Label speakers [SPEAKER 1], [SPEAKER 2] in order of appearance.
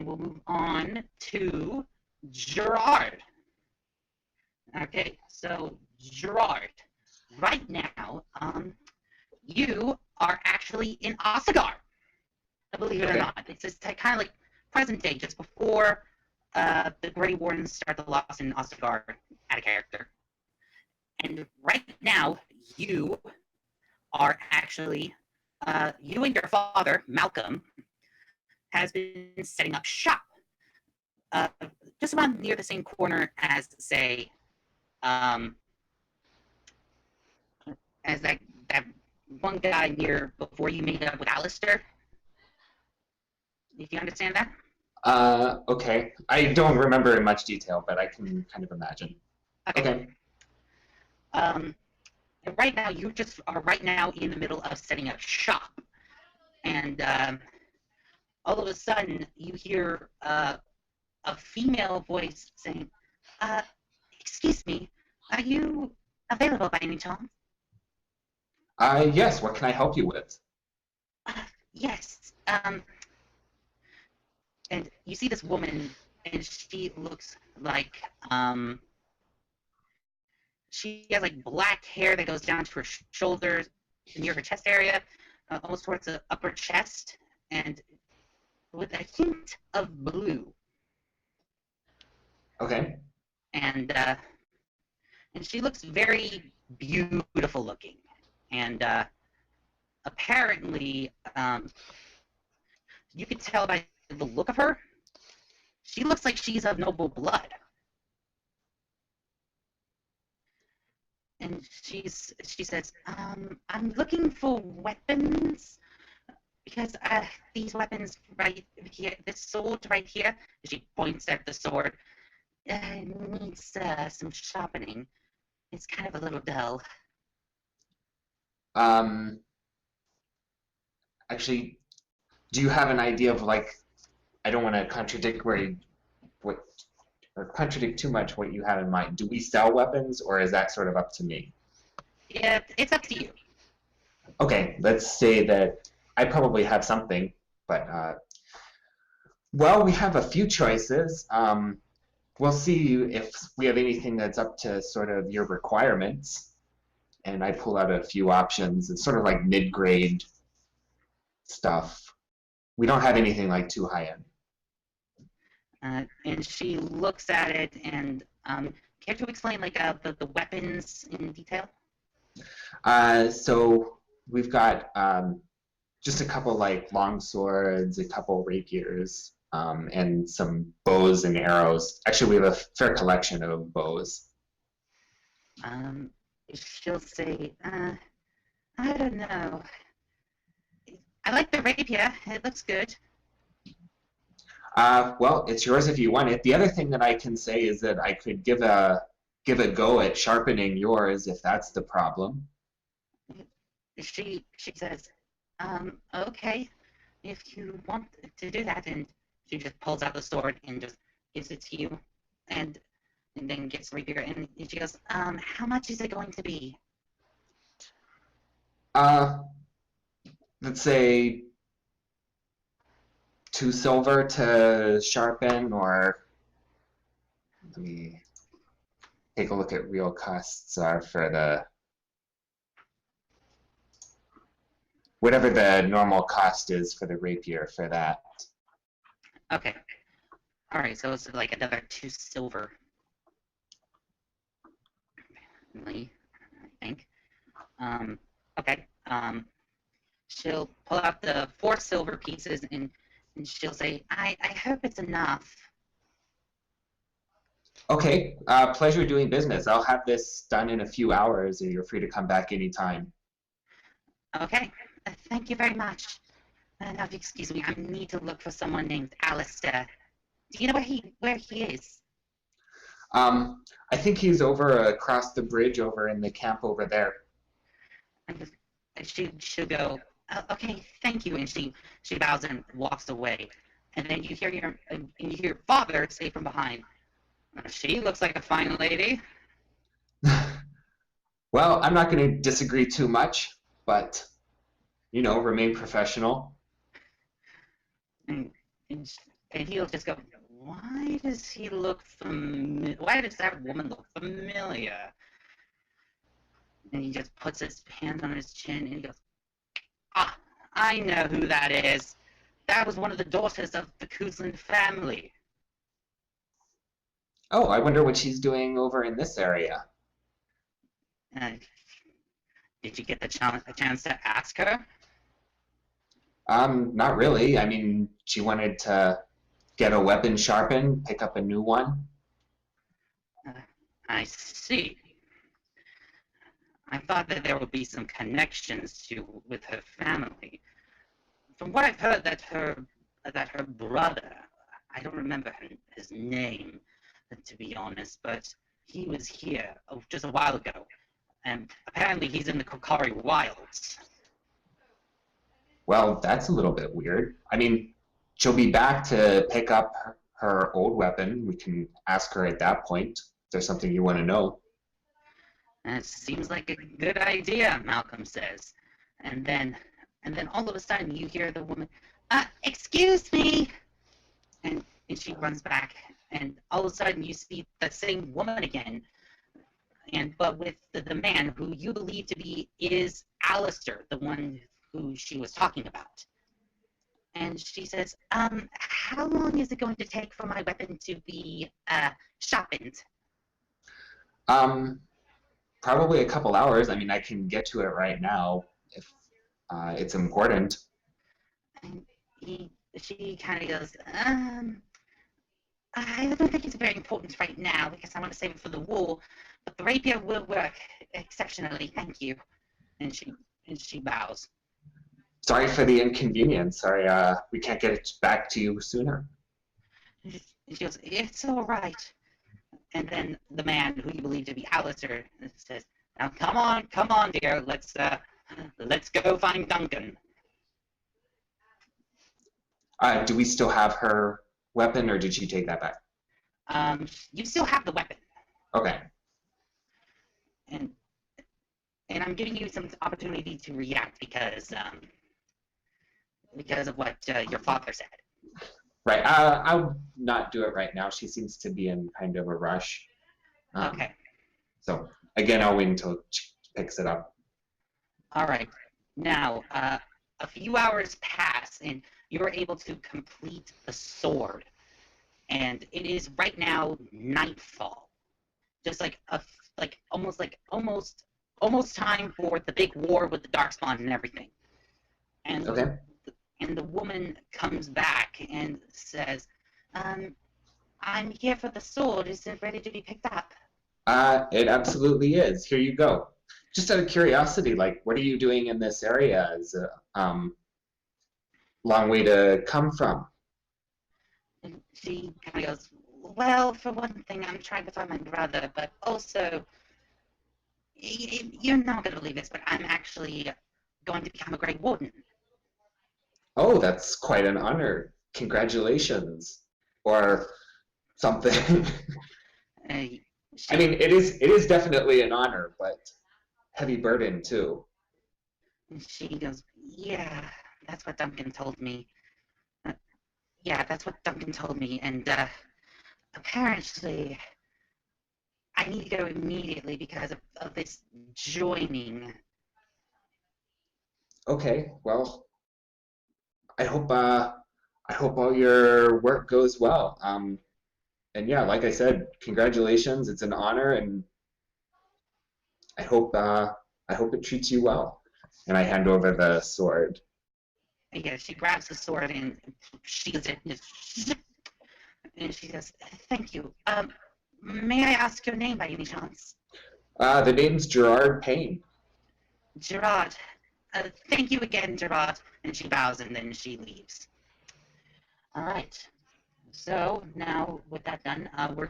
[SPEAKER 1] we'll move on to Gerard. Okay, so Gerard, right now, you are actually in Ostagar. Believe it or
[SPEAKER 2] Okay.
[SPEAKER 1] not, it's just kind of like present day, just before the Grey Wardens start the loss in Ostagar at a character. And right now, you are actually, you and your father, Malcolm, has been setting up shop uh, just about near the same corner as, say, um, as that one guy near before you meet up with Alistair. If you understand that.
[SPEAKER 2] Okay. I don't remember in much detail, but I can kind of imagine.
[SPEAKER 1] Okay.
[SPEAKER 2] Okay.
[SPEAKER 1] Um, right now, you just are right now in the middle of setting up shop, and all of a sudden you hear a female voice saying, "Excuse me, are you available by any chance?"
[SPEAKER 2] Yes, what can I help you with?
[SPEAKER 1] Yes. And you see this woman, and she looks like she has like black hair that goes down to her shoulders, near her chest area, almost towards the upper chest, and with a hint of blue.
[SPEAKER 2] Okay.
[SPEAKER 1] And she looks very beautiful looking, and apparently, you could tell by the look of her, she looks like she's of noble blood. And she says, "I'm looking for weapons because these weapons right here, this sword right here," she points at the sword, "needs some sharpening. It's kind of a little dull."
[SPEAKER 2] Um, Actually, do you have an idea of like, I don't want to contradict what, or contradict too much what you have in mind. Do we sell weapons, or is that sort of up to me?
[SPEAKER 1] Yeah, it's up to you.
[SPEAKER 2] Okay, let's say that I probably have something, but well, we have a few choices. We'll see if we have anything that's up to sort of your requirements. And I pull out a few options. It's sort of like mid-grade stuff. We don't have anything like too high end.
[SPEAKER 1] And she looks at it and care to explain like the weapons in detail?
[SPEAKER 2] So we've got just a couple like long swords, a couple rapiers, and some bows and arrows. Actually, we have a fair collection of bows.
[SPEAKER 1] She'll say, "I don't know. I like the rapier. It looks good."
[SPEAKER 2] Well, it's yours if you want it. The other thing that I can say is that I could give a go at sharpening yours if that's the problem.
[SPEAKER 1] She says, "Okay, if you want to do that," and she just pulls out the sword and just gives it to you, and then gets the rapier, and she goes, "How much is it going to be?"
[SPEAKER 2] Uh, let's say 2 silver to sharpen, or let me take a look at real costs are for the whatever the normal cost is for the rapier for that.
[SPEAKER 1] Okay. All right, so it's like another 2 silver. I think. Okay. She'll pull out the 4 silver pieces and she'll say, I hope it's enough."
[SPEAKER 2] Okay, pleasure doing business. I'll have this done in a few hours, and you're free to come back anytime.
[SPEAKER 1] Okay. Thank you very much. Now, if you excuse me, I need to look for someone named Alistair. Do you know where he is?
[SPEAKER 2] I think he's over across the bridge over in the camp over there.
[SPEAKER 1] And she'll go, "Okay, thank you," and she bows and walks away. And then you hear your father say from behind, "She looks like a fine lady."
[SPEAKER 2] Well, I'm not going to disagree too much, but remain professional.
[SPEAKER 1] And And he'll just go, why does he look familiar? Why does that woman look familiar? And he just puts his hand on his chin and he goes, ah, I know who that is. That was one of the daughters of the Kuzlin family.
[SPEAKER 2] Oh, I wonder what she's doing over in this area.
[SPEAKER 1] Uh, did you get a chance to ask her?
[SPEAKER 2] Not really. I mean, she wanted to get a weapon sharpened, pick up a new one.
[SPEAKER 1] I see. I thought that there would be some connections with her family. From what I've heard, that her brother, I don't remember his name, to be honest, but he was here just a while ago, and apparently he's in the Kokari Wilds.
[SPEAKER 2] Well, that's a little bit weird. I mean, she'll be back to pick up her old weapon. We can ask her at that point if there's something you want to know.
[SPEAKER 1] It seems like a good idea, Malcolm says. And then all of a sudden you hear the woman, excuse me! And she runs back, and all of a sudden you see the same woman again, but with the man who you believe to be is Alistair, the one who she was talking about. And she says, how long is it going to take for my weapon to be sharpened?
[SPEAKER 2] Probably a couple hours. I mean, I can get to it right now if it's important.
[SPEAKER 1] And she kind of goes, I don't think it's very important right now because I want to save it for the war, but the rapier will work exceptionally. Thank you. And she bows.
[SPEAKER 2] Sorry for the inconvenience. Sorry, we can't get it back to you sooner.
[SPEAKER 1] And she goes, it's all right. And then the man who you believe to be Alistair says, now come on, dear, let's go find Duncan.
[SPEAKER 2] Do we still have her weapon, or did she take that back?
[SPEAKER 1] You still have the weapon.
[SPEAKER 2] Okay.
[SPEAKER 1] And I'm giving you some opportunity to react because of what your father said.
[SPEAKER 2] Right. I'll not do it right now. She seems to be in kind of a rush.
[SPEAKER 1] Okay.
[SPEAKER 2] So again, I'll wait until she picks it up.
[SPEAKER 1] All right. Now, a few hours pass, and you're able to complete the sword. And it is right now nightfall. Just almost time for the big war with the Darkspawn and everything. And
[SPEAKER 2] Okay.
[SPEAKER 1] And the woman comes back and says, I'm here for the sword. Is it ready to be picked up?
[SPEAKER 2] It absolutely is. Here you go. Just out of curiosity, like, what are you doing in this area? Is it long way to come from?
[SPEAKER 1] And she kind of goes, well, for one thing, I'm trying to find my brother, but also, you're not going to believe this, but I'm actually going to become a Grey Warden.
[SPEAKER 2] Oh, that's quite an honor. Congratulations. Or something. I mean, it is definitely an honor, but heavy burden too.
[SPEAKER 1] She goes, yeah, that's what Duncan told me. And apparently I need to go immediately because of this joining.
[SPEAKER 2] Okay, well, I hope all your work goes well. And yeah, like I said, congratulations. It's an honor, and I hope it treats you well. And I hand over the sword.
[SPEAKER 1] Yeah, she grabs the sword and shields it, and she says, "Thank you. May I ask your name by any chance?"
[SPEAKER 2] The name's Gerard Payne.
[SPEAKER 1] Gerard. Thank you again, Gerard. And she bows and then she leaves. All right. So now with that done, we're